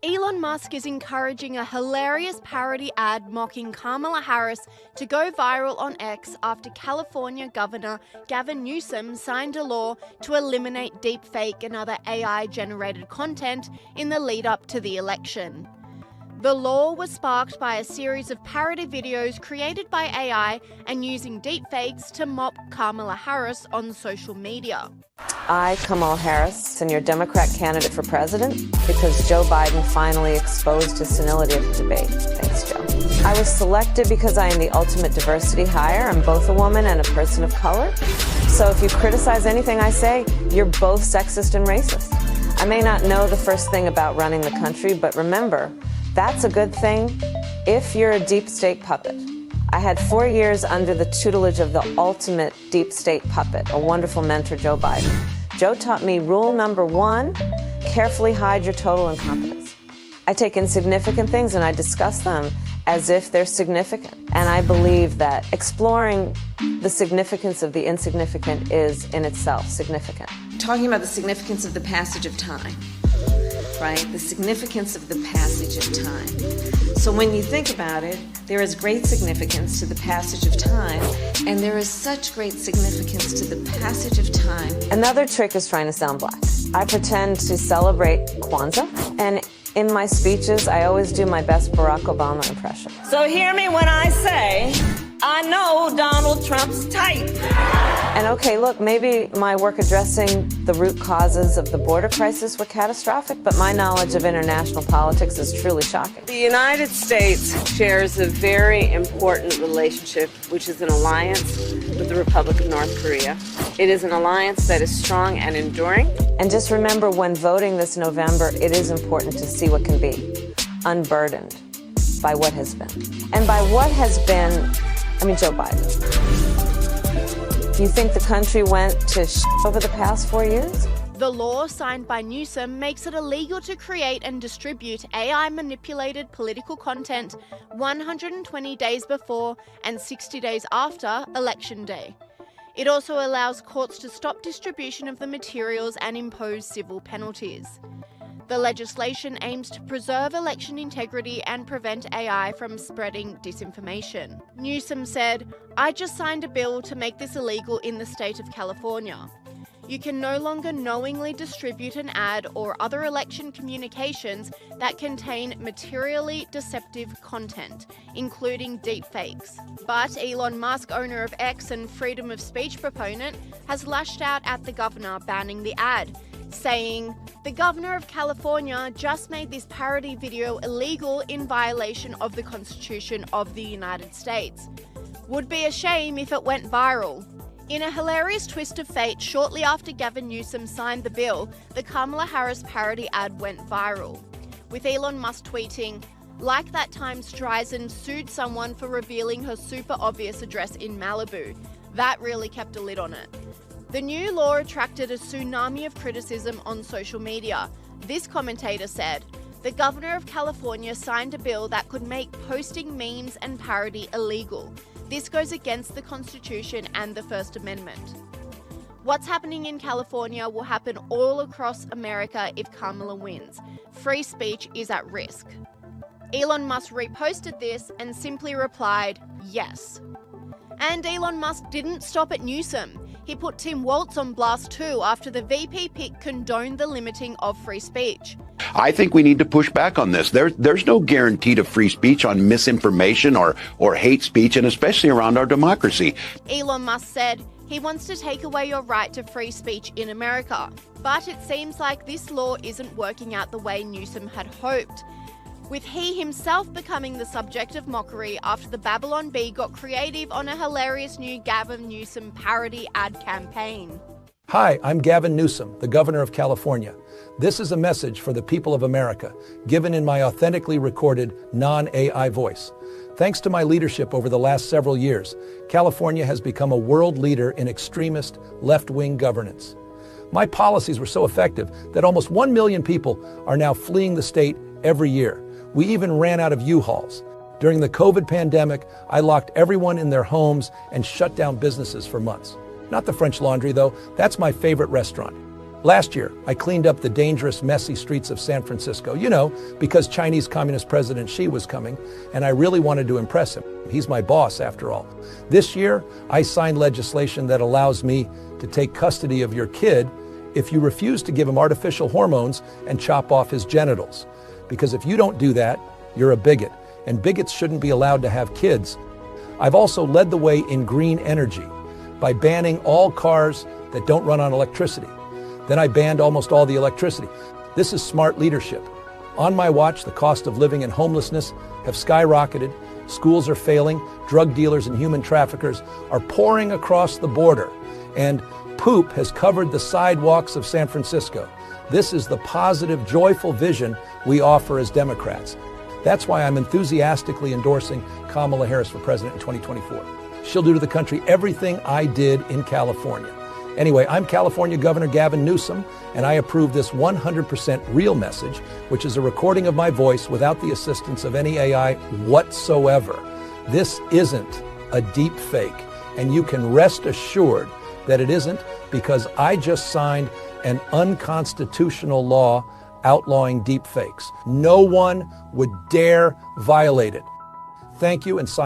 Elon Musk is encouraging a hilarious parody ad mocking Kamala Harris to go viral on X after California Governor Gavin Newsom signed a law to eliminate deepfake and other AI-generated content in the lead-up to the election. The law was sparked by a series of parody videos created by AI and using deepfakes to mock Kamala Harris on social media. I, Kamala Harris, am your Democrat candidate for president because Joe Biden finally exposed his senility at the debate. Thanks, Joe. I was selected because I am the ultimate diversity hire. I'm both a woman and a person of color. So if you criticize anything I say, you're both sexist and racist. I may not know the first thing about running the country, but remember, that's a good thing if you're a deep state puppet. I had 4 years under the tutelage of the ultimate deep state puppet, a wonderful mentor, Joe Biden. Joe taught me rule number 1, carefully hide your total incompetence. I take insignificant things and I discuss them as if they're significant. And I believe that exploring the significance of the insignificant is in itself significant. Talking about the significance of the passage of time. Right? The significance of the passage of time. So when you think about it, there is great significance to the passage of time, and there is such great significance to the passage of time. Another trick is trying to sound black. I pretend to celebrate Kwanzaa, and in my speeches, I always do my best Barack Obama impression. So hear me when I say, I know Donald Trump's type. And okay, look, maybe my work addressing the root causes of the border crisis were catastrophic, but my knowledge of international politics is truly shocking. The United States shares a very important relationship, which is an alliance with the Republic of North Korea. It is an alliance that is strong and enduring. And just remember, when voting this November, it is important to see what can be unburdened by what has been. And by what has been, I mean Joe Biden. Do you think the country went to over the past 4 years? The law signed by Newsom makes it illegal to create and distribute AI-manipulated political content 120 days before and 60 days after Election Day. It also allows courts to stop distribution of the materials and impose civil penalties. The legislation aims to preserve election integrity and prevent AI from spreading disinformation. Newsom said, "I just signed a bill to make this illegal in the state of California. You can no longer knowingly distribute an ad or other election communications that contain materially deceptive content, including deepfakes." But Elon Musk, owner of X and freedom of speech proponent, has lashed out at the governor, banning the ad, saying, "The governor of California just made this parody video illegal in violation of the Constitution of the United States. Would be a shame if it went viral." In a hilarious twist of fate, shortly after Gavin Newsom signed the bill, the Kamala Harris parody ad went viral, with Elon Musk tweeting, "Like that time Streisand sued someone for revealing her super obvious address in Malibu. That really kept a lid on it." The new law attracted a tsunami of criticism on social media. This commentator said, "The governor of California signed a bill that could make posting memes and parody illegal. This goes against the Constitution and the First Amendment." What's happening in California will happen all across America if Kamala wins. Free speech is at risk. Elon Musk reposted this and simply replied, "Yes." And Elon Musk didn't stop at Newsom. He put Tim Walz on blast too after the VP pick condoned the limiting of free speech. I think we need to push back on this. There's no guarantee to free speech on misinformation or hate speech, and especially around our democracy. Elon Musk said he wants to take away your right to free speech in America. But it seems like this law isn't working out the way Newsom had hoped, with he himself becoming the subject of mockery after the Babylon Bee got creative on a hilarious new Gavin Newsom parody ad campaign. Hi, I'm Gavin Newsom, the governor of California. This is a message for the people of America, given in my authentically recorded, non-AI voice. Thanks to my leadership over the last several years, California has become a world leader in extremist, left-wing governance. My policies were so effective that almost 1 million people are now fleeing the state every year. We even ran out of U-Hauls. During the COVID pandemic, I locked everyone in their homes and shut down businesses for months. Not the French Laundry, though. That's my favorite restaurant. Last year, I cleaned up the dangerous, messy streets of San Francisco, because Chinese Communist President Xi was coming, and I really wanted to impress him. He's my boss, after all. This year, I signed legislation that allows me to take custody of your kid if you refuse to give him artificial hormones and chop off his genitals. Because if you don't do that, you're a bigot, and bigots shouldn't be allowed to have kids. I've also led the way in green energy by banning all cars that don't run on electricity. Then I banned almost all the electricity. This is smart leadership. On my watch, the cost of living and homelessness have skyrocketed. Schools are failing. Drug dealers and human traffickers are pouring across the border. And poop has covered the sidewalks of San Francisco. This is the positive, joyful vision we offer as Democrats. That's why I'm enthusiastically endorsing Kamala Harris for president in 2024. She'll do to the country everything I did in California. Anyway, I'm California Governor Gavin Newsom, and I approve this 100% real message, which is a recording of my voice without the assistance of any AI whatsoever. This isn't a deep fake, and you can rest assured that it isn't, because I just signed an unconstitutional law outlawing deep fakes. No one would dare violate it. Thank you, and sign.